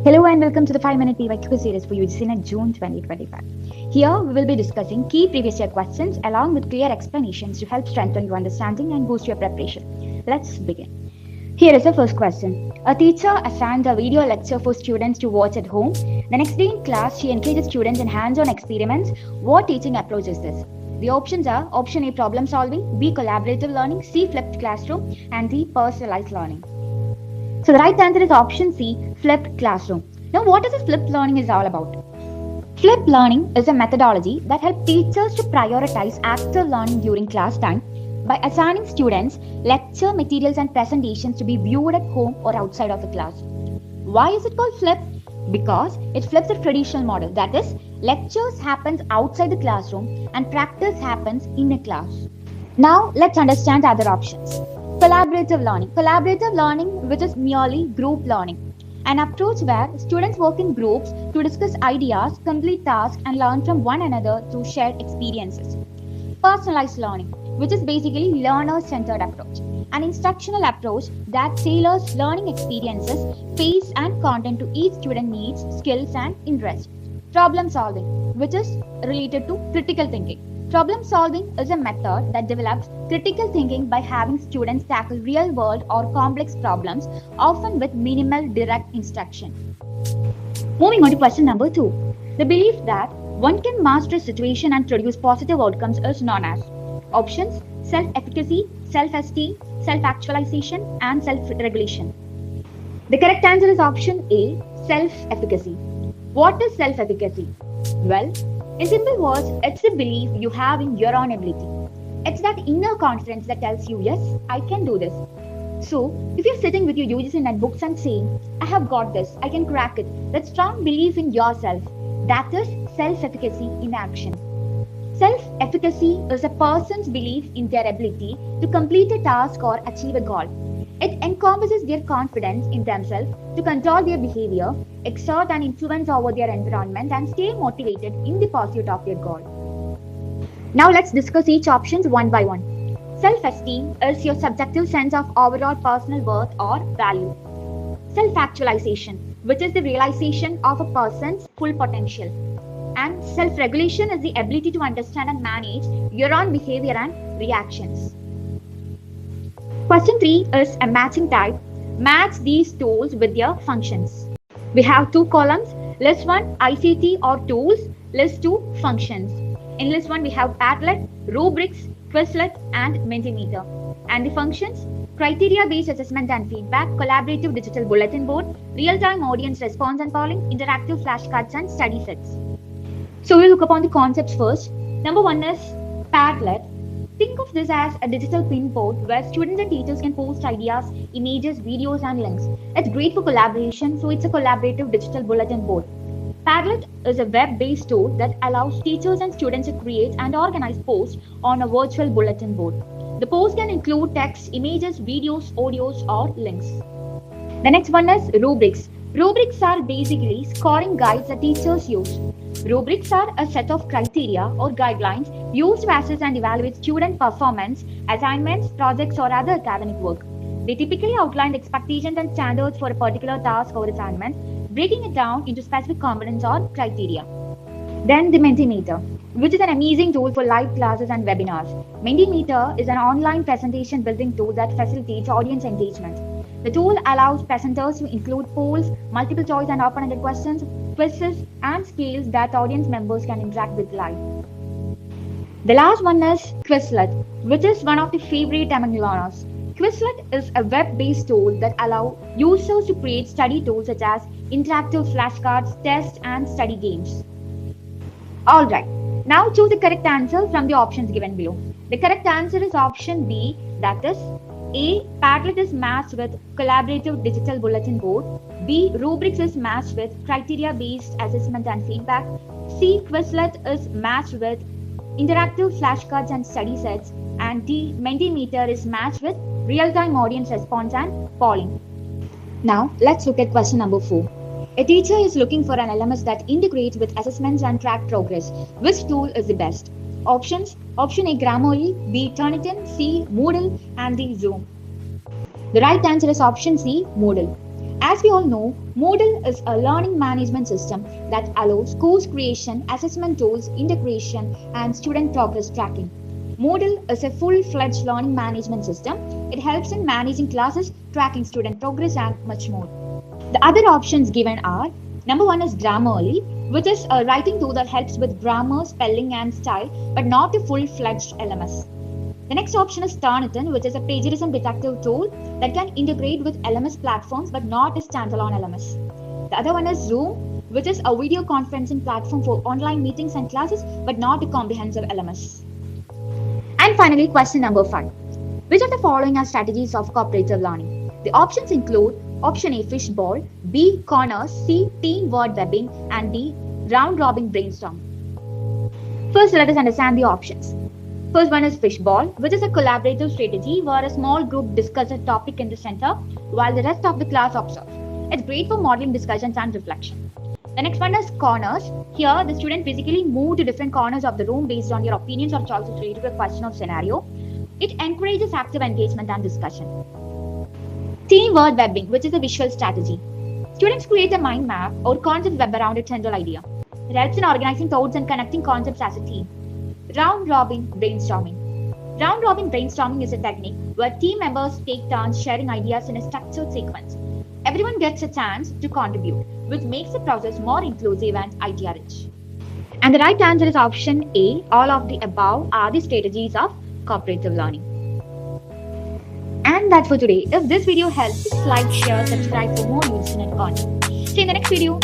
Hello and welcome to the 5-minute PYQ series for UGC NET June 2025. Here we will be discussing key previous year questions along with clear explanations to help strengthen your understanding and boost your preparation. Let's begin. Here is the first question. A teacher assigns a video lecture for students to watch at home. The next day in class, she encourages students in hands-on experiments. What teaching approach is this? The options are option A, problem solving, B, collaborative learning, C, flipped classroom, and D, personalized learning. So the right answer is option C, flipped classroom. Now what is a flipped learning is all about? Flipped learning is a methodology that helps teachers to prioritize active learning during class time by assigning students lecture materials and presentations to be viewed at home or outside of the class. Why is it called flip? Because it flips the traditional model, that is, lectures happens outside the classroom and practice happens in a class. Now let's understand the other options. Collaborative learning. Collaborative learning, which is merely group learning, an approach where students work in groups to discuss ideas, complete tasks, and learn from one another through shared experiences. Personalized learning, which is basically learner-centered approach, an instructional approach that tailors learning experiences, pace, and content to each student needs, skills, and interests. Problem solving, which is related to critical thinking. Problem solving is a method that develops critical thinking by having students tackle real-world or complex problems, often with minimal direct instruction. Moving on to question number 2. The belief that one can master a situation and produce positive outcomes is known as options: self-efficacy, self-esteem, self-actualization, and self-regulation. The correct answer is option A, self-efficacy. What is self-efficacy? Well, in simple words, it's the belief you have in your own ability. It's that inner confidence that tells you, yes, I can do this. So, if you're sitting with your UGC NET books and saying, I have got this, I can crack it, that strong belief in yourself, that is self-efficacy in action. Self-efficacy is a person's belief in their ability to complete a task or achieve a goal. It encompasses their confidence in themselves to control their behavior, exert an influence over their environment, and stay motivated in the pursuit of their goal. Now let's discuss each option one by one. Self-esteem is your subjective sense of overall personal worth or value. Self-actualization, which is the realization of a person's full potential. And self-regulation is the ability to understand and manage your own behavior and reactions. Question 3 is a matching type. Match these tools with their functions. We have 2 columns. List 1, ICT or tools. List 2, functions. In list 1, we have Padlet, rubrics, Quizlet, and Mentimeter. And the functions: criteria-based assessment and feedback, collaborative digital bulletin board, real-time audience response and polling, interactive flashcards, and study sets. So we'll look upon the concepts first. Number 1 is Padlet. Think of this as a digital pinboard where students and teachers can post ideas, images, videos, and links. It's great for collaboration, so it's a collaborative digital bulletin board. Padlet is a web-based tool that allows teachers and students to create and organize posts on a virtual bulletin board. The posts can include text, images, videos, audios, or links. The next one is rubrics. Rubrics are basically scoring guides that teachers use. Rubrics are a set of criteria or guidelines used to assess and evaluate student performance, assignments, projects, or other academic work. They typically outline expectations and standards for a particular task or assignment, breaking it down into specific components or criteria. Then the Mentimeter, which is an amazing tool for live classes and webinars. Mentimeter is an online presentation building tool that facilitates audience engagement. The tool allows presenters to include polls, multiple choice and open-ended questions, quizzes, and scales that audience members can interact with live. The last one is Quizlet, which is one of the favorite among learners. Quizlet is a web-based tool that allows users to create study tools such as interactive flashcards, tests, and study games. Alright, now choose the correct answer from the options given below. The correct answer is option B, that is A. Padlet is matched with collaborative digital bulletin board. B. Rubrics is matched with criteria-based assessment and feedback. C. Quizlet is matched with interactive flashcards and study sets. And D. Mentimeter is matched with real-time audience response and polling. Now, let's look at question number 4. A teacher is looking for an LMS that integrates with assessments and track progress. Which tool is the best? Options: option A, Grammarly, B, Turnitin, C, Moodle, and D, Zoom. The right answer is option C, Moodle. As we all know, Moodle is a learning management system that allows course creation, assessment tools, integration, and student progress tracking. Moodle is a full-fledged learning management system. It helps in managing classes, tracking student progress, and much more. The other options given are: number one is Grammarly, which is a writing tool that helps with grammar, spelling, and style, but not a full-fledged LMS. The next option is Turnitin, which is a plagiarism detective tool that can integrate with LMS platforms but not a standalone LMS. The other one is Zoom, which is a video conferencing platform for online meetings and classes but not a comprehensive LMS. And finally, question number 5. Which of the following are strategies of cooperative learning? The options include option A, fishbowl, B, corners, C, team word webbing, and D, round robin brainstorming. First, let us understand the options. First one is fishbowl, which is a collaborative strategy where a small group discusses a topic in the center while the rest of the class observes. It's great for modeling discussions and reflection. The next one is corners. Here, the student physically move to different corners of the room based on your opinions or choices related to a question or scenario. It encourages active engagement and discussion. Team word webbing, which is a visual strategy. Students create a mind map or concept web around a central idea. It helps in organizing thoughts and connecting concepts as a team. Round robin brainstorming. Round robin brainstorming is a technique where team members take turns sharing ideas in a structured sequence. Everyone gets a chance to contribute, which makes the process more inclusive and idea rich. And the right answer is option A. All of the above are the strategies of cooperative learning. And that's for today. If this video helps, like, share, subscribe for more useful content. See you in the next video.